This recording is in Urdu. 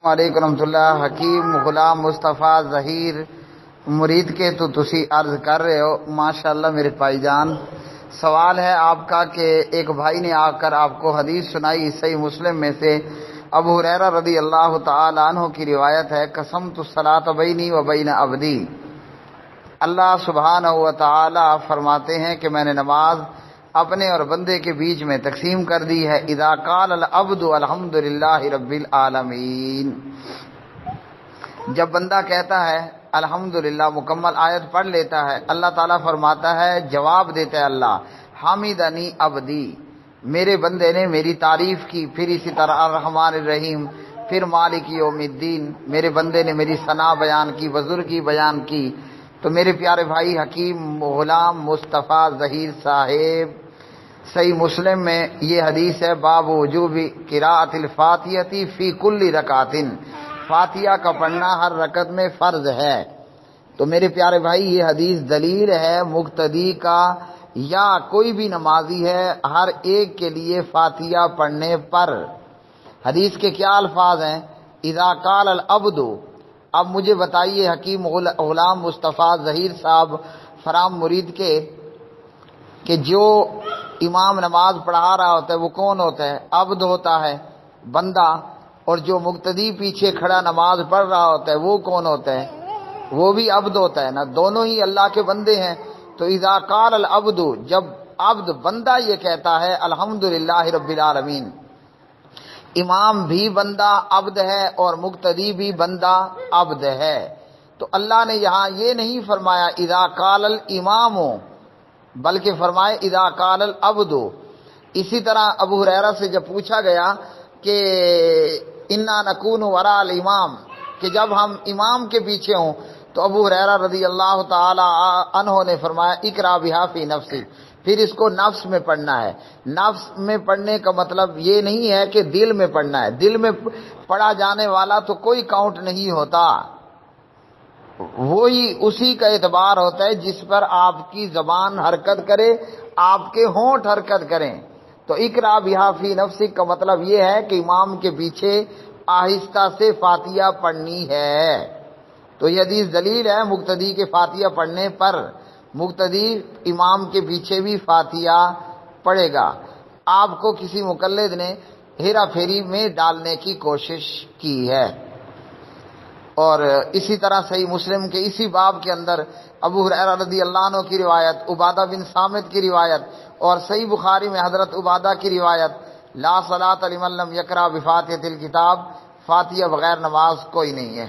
وعلیکم ورحمۃ اللہ۔ حکیم غلام مصطفیٰ ظہیر مرید کے تو تسی عرض کر رہے ہو، ماشاءاللہ میرے بھائی جان۔ سوال ہے آپ کا کہ ایک بھائی نے آ کر آپ کو حدیث سنائی، صحیح مسلم میں سے ابو ہریرہ رضی اللہ تعالی عنہ کی روایت ہے، قسمت الصلاۃ بینی و بین عبدی۔ اللہ سبحانہ و تعالی فرماتے ہیں کہ میں نے نماز اپنے اور بندے کے بیچ میں تقسیم کر دی ہے۔ اذا قال العبد الحمد للہ رب العالمین، جب بندہ کہتا ہے الحمدللہ، مکمل آیت پڑھ لیتا ہے، اللہ تعالیٰ فرماتا ہے، جواب دیتا ہے اللہ، حمیدنی عبدی، میرے بندے نے میری تعریف کی۔ پھر اسی طرح الرحمن الرحیم، پھر مالک یوم الدین، میرے بندے نے میری ثنا بیان کی، بزرگی بیان کی۔ تو میرے پیارے بھائی، حکیم غلام مصطفیٰ ظہیر صاحب، صحیح مسلم میں یہ حدیث ہے، باب وجوب قراءۃ الفاتحۃ فی کل رکعۃ، فاتحہ کا پڑھنا ہر رکعت میں فرض ہے۔ تو میرے پیارے بھائی، یہ حدیث دلیل ہے مقتدی کا یا کوئی بھی نمازی ہے ہر ایک کے لیے فاتحہ پڑھنے پر۔ حدیث کے کیا الفاظ ہیں؟ اذا قال العبد۔ اب مجھے بتائیے حکیم غلام مصطفیٰ ظہیر صاحب فرام مرید کے، کہ جو امام نماز پڑھا رہا ہوتا ہے وہ کون ہوتا ہے؟ عبد ہوتا ہے، بندہ۔ اور جو مقتدی پیچھے کھڑا نماز پڑھ رہا ہوتا ہے وہ کون ہوتا ہے؟ وہ بھی عبد ہوتا ہے نا، دونوں ہی اللہ کے بندے ہیں۔ تو اذا قال العبد، جب عبد بندہ یہ کہتا ہے الحمدللہ رب العالمین، امام بھی بندہ عبد ہے اور مقتدی بھی بندہ عبد ہے۔ تو اللہ نے یہاں یہ نہیں فرمایا اذا قال الامام، بلکہ فرمائے اذا قال العبد۔ اسی طرح ابو ہریرہ سے جب پوچھا گیا کہ انا نکون وراء الامام، کہ جب ہم امام کے پیچھے ہوں، تو ابو ہریرہ رضی اللہ تعالی عنہ نے فرمایا اقرا بہا فی نفسی، پھر اس کو نفس میں پڑھنا ہے۔ نفس میں پڑھنے کا مطلب یہ نہیں ہے کہ دل میں پڑھنا ہے، دل میں پڑھا جانے والا تو کوئی کاؤنٹ نہیں ہوتا، وہی اسی کا اعتبار ہوتا ہے جس پر آپ کی زبان حرکت کرے، آپ کے ہونٹ حرکت کریں۔ تو اقرا بہا فی نفسک کا مطلب یہ ہے کہ امام کے پیچھے آہستہ سے فاتحہ پڑھنی ہے۔ تو یہ حدیث دلیل ہے مقتدی کے فاتحہ پڑھنے پر، مقتدی امام کے پیچھے بھی فاتحہ پڑھے گا۔ آپ کو کسی مقلد نے ہیرا پھیری میں ڈالنے کی کوشش کی ہے۔ اور اسی طرح صحیح مسلم کے اسی باب کے اندر ابو ہریرہ رضی اللہ عنہ کی روایت، عبادہ بن صامت کی روایت، اور صحیح بخاری میں حضرت عبادہ کی روایت، لا صلاۃ لمن لم یقرأ بفاتحۃ الکتاب، فاتحہ بغیر نماز کوئی نہیں ہے۔